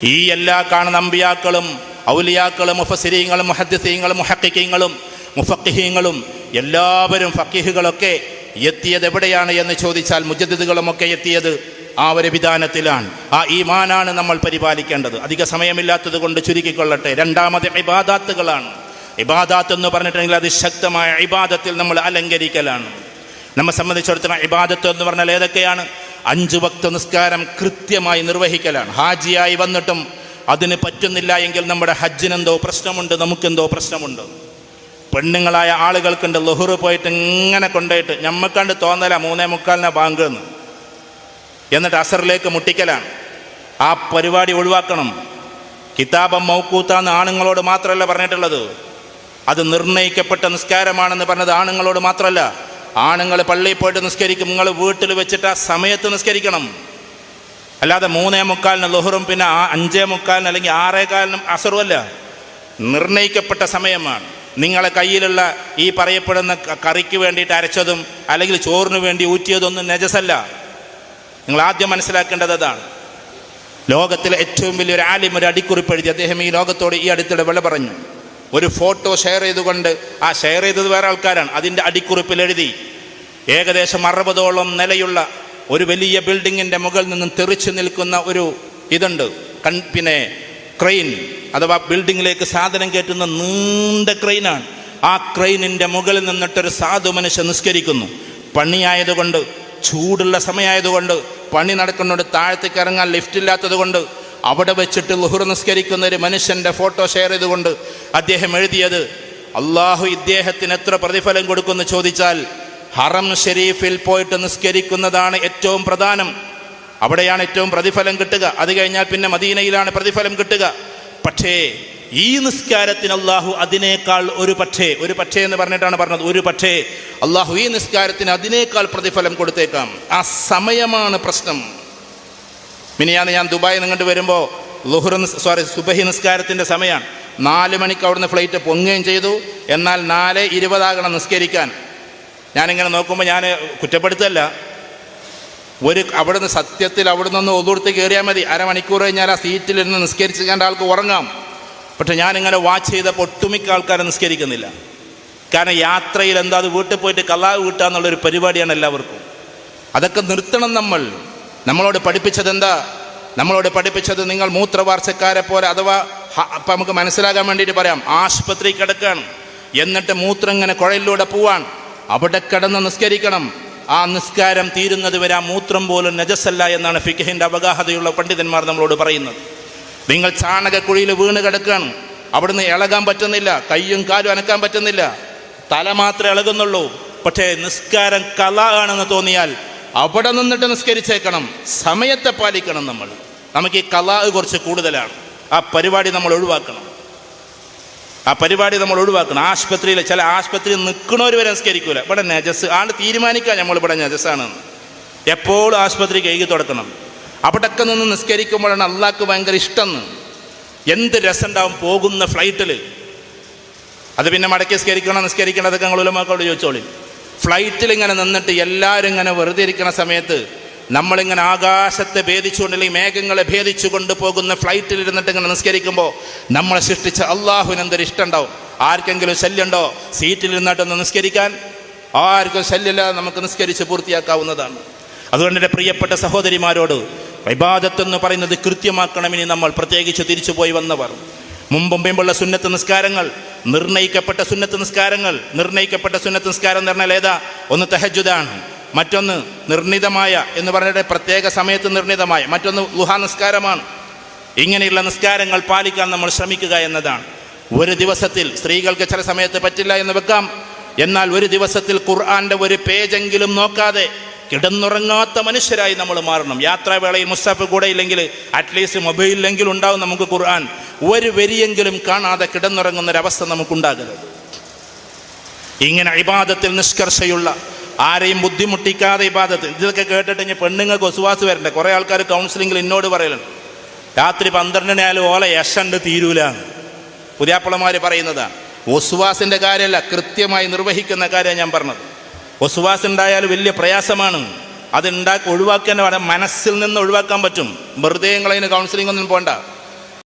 ഈ എല്ലാ കാണുന്ന അമ്പിയാക്കളും ഔലിയാക്കളും മുഫസ്സിരീങ്ങളും മുഹദ്ദിസീങ്ങളും മുഹഖിഖീങ്ങളും മുഫഖിഹീങ്ങളും എല്ലാവരും ഫഖീഹുകളൊക്കെ എത്തിയത് എവിടെയാണ് എന്ന് ചോദിച്ചാൽ മുജദ്ദിദുകളുമൊക്കെ എത്തിയത് ആ ഒരു വിധാനത്തിലാണ്. ആ ഈമാനാണ് നമ്മൾ പരിപാലിക്കേണ്ടത്. അധിക സമയമില്ലാത്തത് കൊണ്ട് ചുരുക്കിക്കൊള്ളട്ടെ. രണ്ടാമത് ഇബാദാത്തുകളാണ്. ഇബാദാത്ത് എന്ന് പറഞ്ഞിട്ടുണ്ടെങ്കിൽ അതിശക്തമായ ഇബാദത്തിൽ നമ്മൾ അലങ്കരിക്കലാണ്. നമ്മെ സംബന്ധിച്ചിടത്തോളം ഇബാദത്ത് എന്ന് പറഞ്ഞാൽ ഏതൊക്കെയാണ്? 5 വക്ത് നിസ്കാരം കൃത്യമായി നിർവഹിക്കലാണ്. ഹാജിയായി വന്നിട്ടും അതിന് പറ്റുന്നില്ല എങ്കിൽ നമ്മുടെ ഹജ്ജിനെന്തോ പ്രശ്നമുണ്ട്, നമുക്കെന്തോ പ്രശ്നമുണ്ട്. പെണ്ണുങ്ങളായ ആളുകൾക്കുണ്ട് ളുഹ്റ് പോയിട്ട് ഇങ്ങനെ കൊണ്ടുപോയിട്ട് ഞമ്മക്കണ്ട് തോന്നല 3:45 ബാങ്ക് എന്ന്, എന്നിട്ട് അസറിലേക്ക് മുട്ടിക്കലാണ്. ആ പരിപാടി ഒഴിവാക്കണം. കിതാബം മൗക്കൂത്താന്ന് ആണുങ്ങളോട് മാത്രമല്ല പറഞ്ഞിട്ടുള്ളത്, അത് നിർണയിക്കപ്പെട്ട നിസ്കാരമാണെന്ന് പറഞ്ഞത് ആണുങ്ങളോട് മാത്രമല്ല. ആണുങ്ങൾ പള്ളിയിൽ പോയിട്ട് നിസ്കരിക്കും, നിങ്ങൾ വീട്ടിൽ വെച്ചിട്ട് ആ സമയത്ത് നിസ്കരിക്കണം. അല്ലാതെ 3:45 ളുഹ്റും പിന്നെ 5:45 അല്ലെങ്കിൽ 6:15 അസറും അല്ല. നിർണയിക്കപ്പെട്ട സമയമാണ്. നിങ്ങളെ കയ്യിലുള്ള ഈ പറയപ്പെടുന്ന കറിക്ക് വേണ്ടിയിട്ട് അരച്ചതും അല്ലെങ്കിൽ ചോറിന് വേണ്ടി ഊറ്റിയതൊന്നും നജസല്ല. നിങ്ങൾ ആദ്യം മനസ്സിലാക്കേണ്ടത് അതാണ്. ലോകത്തിലെ ഏറ്റവും വലിയൊരു ആലിം ഒരു അടിക്കുറിപ്പ് എഴുതി. അദ്ദേഹം ഈ ലോകത്തോട് ഈ അടുത്തിടെ വിള പറഞ്ഞു. ഒരു ഫോട്ടോ ഷെയർ ചെയ്തുകൊണ്ട്, ആ ഷെയർ ചെയ്തത് വേറെ ആൾക്കാരാണ്, അതിൻ്റെ അടിക്കുറിപ്പിൽ എഴുതി ഏകദേശം 60ഓളം നിലയുള്ള ഒരു വലിയ ബിൽഡിങ്ങിൻ്റെ മുകളിൽ നിന്നും തെറിച്ചു നിൽക്കുന്ന ഒരു ഇതുണ്ട്, പിന്നെ ക്രെയിൻ അഥവാ ബിൽഡിങ്ങിലേക്ക് സാധനം കയറ്റുന്ന നീണ്ട ക്രെയിനാണ്. ആ ക്രെയിനിൻ്റെ മുകളിൽ നിന്നിട്ടൊരു സാധു മനുഷ്യൻ നിസ്കരിക്കുന്നു. പണിയായതുകൊണ്ട്, ചൂടുള്ള സമയമായതുകൊണ്ട്, പണി നടക്കുന്നുണ്ട്, താഴത്തേക്ക് ഇറങ്ങാൻ ലിഫ്റ്റ് ഇല്ലാത്തത് കൊണ്ട് അവിടെ വെച്ചിട്ട് ളുഹ്ർ നിസ്കരിക്കുന്ന ഒരു മനുഷ്യൻ്റെ ഫോട്ടോ ഷെയർ ചെയ്തുകൊണ്ട് അദ്ദേഹം എഴുതിയത്, അള്ളാഹു ഇദ്ദേഹത്തിന് എത്ര പ്രതിഫലം കൊടുക്കുമെന്ന് ചോദിച്ചാൽ ഹറം ഷെരീഫിൽ പോയിട്ട് നിസ്കരിക്കുന്നതാണ് ഏറ്റവും പ്രധാനം. അവിടെയാണ് ഏറ്റവും പ്രതിഫലം കിട്ടുക. അത് കഴിഞ്ഞാൽ പിന്നെ മദീനയിലാണ് പ്രതിഫലം കിട്ടുക. പക്ഷേ ഈ നിസ്കാരത്തിന് അള്ളാഹു അതിനേക്കാൾ ഒരു പക്ഷേ എന്ന് പറഞ്ഞിട്ടാണ് പറഞ്ഞത്, ഒരു പക്ഷേ അള്ളാഹു ഈ നിസ്കാരത്തിന് അതിനേക്കാൾ പ്രതിഫലം കൊടുത്തേക്കാം. ആ സമയമാണ് പ്രശ്നം. മിനിയാന്ന് ഞാൻ ദുബായിൽ നിങ്ങോട്ട് വരുമ്പോൾ സുബഹി നിസ്കാരത്തിൻ്റെ സമയമാണ്. 4 മണിക്ക് അവിടുന്ന് ഫ്ലൈറ്റ് പൊങ്ങുകയും ചെയ്തു. എന്നാൽ 4:20 നിസ്കരിക്കാൻ. ഞാനിങ്ങനെ നോക്കുമ്പോൾ ഞാൻ കുറ്റപ്പെടുത്തല്ല, അവിടുന്ന് സത്യത്തിൽ അവിടുന്ന് ഒതുകൊടുത്ത് കയറിയാൽ മതി, അരമണിക്കൂർ കഴിഞ്ഞാൽ ആ സീറ്റിലിരുന്ന് നിസ്കരിച്ചിട്ട് ആൾക്ക് ഉറങ്ങാം. പക്ഷെ ഞാനിങ്ങനെ വാച്ച് ചെയ്തപ്പോൾ ഒട്ടുമിക്ക ആൾക്കാരെ നിസ്കരിക്കുന്നില്ല. കാരണം യാത്രയിൽ എന്താ, അത് വീട്ടിൽ പോയിട്ട് കലാ വീട്ടുക എന്നുള്ളൊരു പരിപാടിയാണ് എല്ലാവർക്കും. അതൊക്കെ നിർത്തണം. നമ്മളോട് പഠിപ്പിച്ചത് എന്താ? നമ്മളോട് പഠിപ്പിച്ചത് നിങ്ങൾ മൂത്രവാർച്ചക്കാരെ പോലെ, അഥവാ അപ്പം നമുക്ക് മനസ്സിലാകാൻ വേണ്ടിയിട്ട് പറയാം, ആശുപത്രി കിടക്കുകയാണ്, എന്നിട്ട് മൂത്രം ഇങ്ങനെ കുഴലിലൂടെ പോവാൻ, അവിടെ കിടന്ന് നിസ്കരിക്കണം. ആ നിസ്കാരം തീരുന്നത് വരെ ആ മൂത്രം പോലും നജസല്ല എന്നാണ് ഫിഖഹിൻ്റെ അവഗാഹതയുള്ള പണ്ഡിതന്മാർ നമ്മളോട് പറയുന്നത്. നിങ്ങൾ ചാണകക്കുഴിയിൽ വീണ് കിടക്കുകയാണ്, അവിടുന്ന് ഇളകാൻ പറ്റുന്നില്ല, കയ്യും കാലും അനക്കാൻ പറ്റുന്നില്ല, തല മാത്രമേ ഇളകുന്നുള്ളൂ. പക്ഷേ നിസ്കാരം ഖളാ ആണെന്ന് തോന്നിയാൽ അവിടെ നിന്നിട്ട് നിസ്കരിച്ചേക്കണം. സമയത്തെ പാലിക്കണം. നമുക്ക് ഈ ഖളാ കുറച്ച് കൂടുതലാണ്. ആ പരിപാടി നമ്മൾ ഒഴിവാക്കണം. ആശുപത്രിയിൽ ചില ആശുപത്രിയിൽ നിൽക്കണവർ വരെ നിസ്കരിക്കൂല. ഇവിടെ നജസ് ആണ് തീരുമാനിക്കുക, നമ്മളിവിടെ നജസാണെന്ന്. എപ്പോഴും ആശുപത്രി കഴുകി തുടക്കണം. അവിടെയൊക്കെ നിന്ന് നിസ്കരിക്കുമ്പോഴാണ് അള്ളാഹ്ക്ക് ഭയങ്കര ഇഷ്ടം. എന്ത് രസമുണ്ടാവും പോകുന്ന ഫ്ലൈറ്റിൽ. അത് പിന്നെ മടക്കി നിസ്കരിക്കണം, അതൊക്കെ നിങ്ങൾ ഉലമാക്കളോട് ചോദിച്ചോളി. ഫ്ലൈറ്റിൽ ഇങ്ങനെ നിന്നിട്ട് എല്ലാവരും ഇങ്ങനെ വെറുതെ ഇരിക്കുന്ന സമയത്ത് നമ്മളിങ്ങനെ ആകാശത്തെ ഭേദിച്ചുകൊണ്ട്, അല്ലെങ്കിൽ മേഘങ്ങളെ ഭേദിച്ചുകൊണ്ട് പോകുന്ന ഫ്ലൈറ്റിൽ ഇരുന്നിട്ട് ഇങ്ങനെ നിസ്കരിക്കുമ്പോൾ നമ്മളെ സൃഷ്ടിച്ച അള്ളാഹുവിന് എന്തൊരു ഇഷ്ടം ഉണ്ടാവും. ആർക്കെങ്കിലും ശല്യമുണ്ടോ സീറ്റിൽ ഇരുന്നിട്ടൊന്ന് നിസ്കരിക്കാൻ? ആർക്കും ശല്യമില്ലാതെ നമുക്ക് നിസ്കരിച്ച് പൂർത്തിയാക്കാവുന്നതാണ്. അതുകൊണ്ട് എൻ്റെ പ്രിയപ്പെട്ട സഹോദരിമാരോട്, ഇബാദത്ത് എന്ന് പറയുന്നത് കൃത്യമാക്കണമെന്ന് നമ്മൾ, പ്രത്യേകിച്ച് തിരിച്ചു പോയി വന്നവർ. മുമ്പുള്ള സുന്നത്ത് നിസ്കാരങ്ങൾ, നിർണയിക്കപ്പെട്ട സുന്നത്ത് നിസ്കാരം എന്ന് പറഞ്ഞാൽ ഏതാ? ഒന്ന് തഹജ്ജുദാണ്, മറ്റൊന്ന് നിർണിതമായ എന്ന് പറഞ്ഞിട്ട് പ്രത്യേക സമയത്ത് നിർണിതമായ, മറ്റൊന്ന് ളുഹാ നിസ്കാരമാണ്. ഇങ്ങനെയുള്ള നിസ്കാരങ്ങൾ പാലിക്കാൻ നമ്മൾ ശ്രമിക്കുക എന്നതാണ്. ഒരു ദിവസത്തിൽ സ്ത്രീകൾക്ക് ചില സമയത്ത് പറ്റില്ല എന്ന് വെക്കാം, എന്നാൽ ഒരു ദിവസത്തിൽ ഖുർആൻ്റെ ഒരു പേജെങ്കിലും നോക്കാതെ കിടന്നുറങ്ങാത്ത മനുഷ്യരായി നമ്മൾ മാറണം. യാത്രാവേളയിൽ മുസ്ഹഫ് കൂടെ ഇല്ലെങ്കിൽ അറ്റ്ലീസ്റ്റ് മൊബൈലിലെങ്കിലും ഉണ്ടാവും നമുക്ക് ഖുർആൻ. ഒരു വരിയെങ്കിലും കാണാതെ കിടന്നുറങ്ങുന്നൊരവസ്ഥ നമുക്കുണ്ടാകരുത്. ഇങ്ങനെ ഇബാദത്തിൽ നിഷ്കർഷയുള്ള, ആരെയും ബുദ്ധിമുട്ടിക്കാതെ ഇബാദത്ത്. ഇതൊക്കെ കേട്ടിട്ട് ഇനി പെണ്ണുങ്ങൾക്ക് ഒസ്വാസ് വരണ്ടേ? കുറേ ആൾക്കാർ കൗൺസിലിങ്ങിൽ എന്നോട് പറയലുണ്ട്, രാത്രി 12 ആയാലും ഓല യശണ്ട് തീരൂല. പുതിയാപ്പിളമാർ പറയുന്നതാണ്. ഒസ്വാസിൻ്റെ കാര്യമല്ല, കൃത്യമായി നിർവഹിക്കുന്ന കാര്യമാണ് ഞാൻ പറഞ്ഞത്. ഒസ്വാസ് ഉണ്ടായാൽ വലിയ പ്രയാസമാണ്. അത് ഒഴിവാക്കാൻ മനസ്സിൽ നിന്ന് ഒഴിവാക്കാൻ പറ്റും. വെറുതെ അതിന് കൗൺസിലിംഗ് ഒന്നും പോകണ്ട.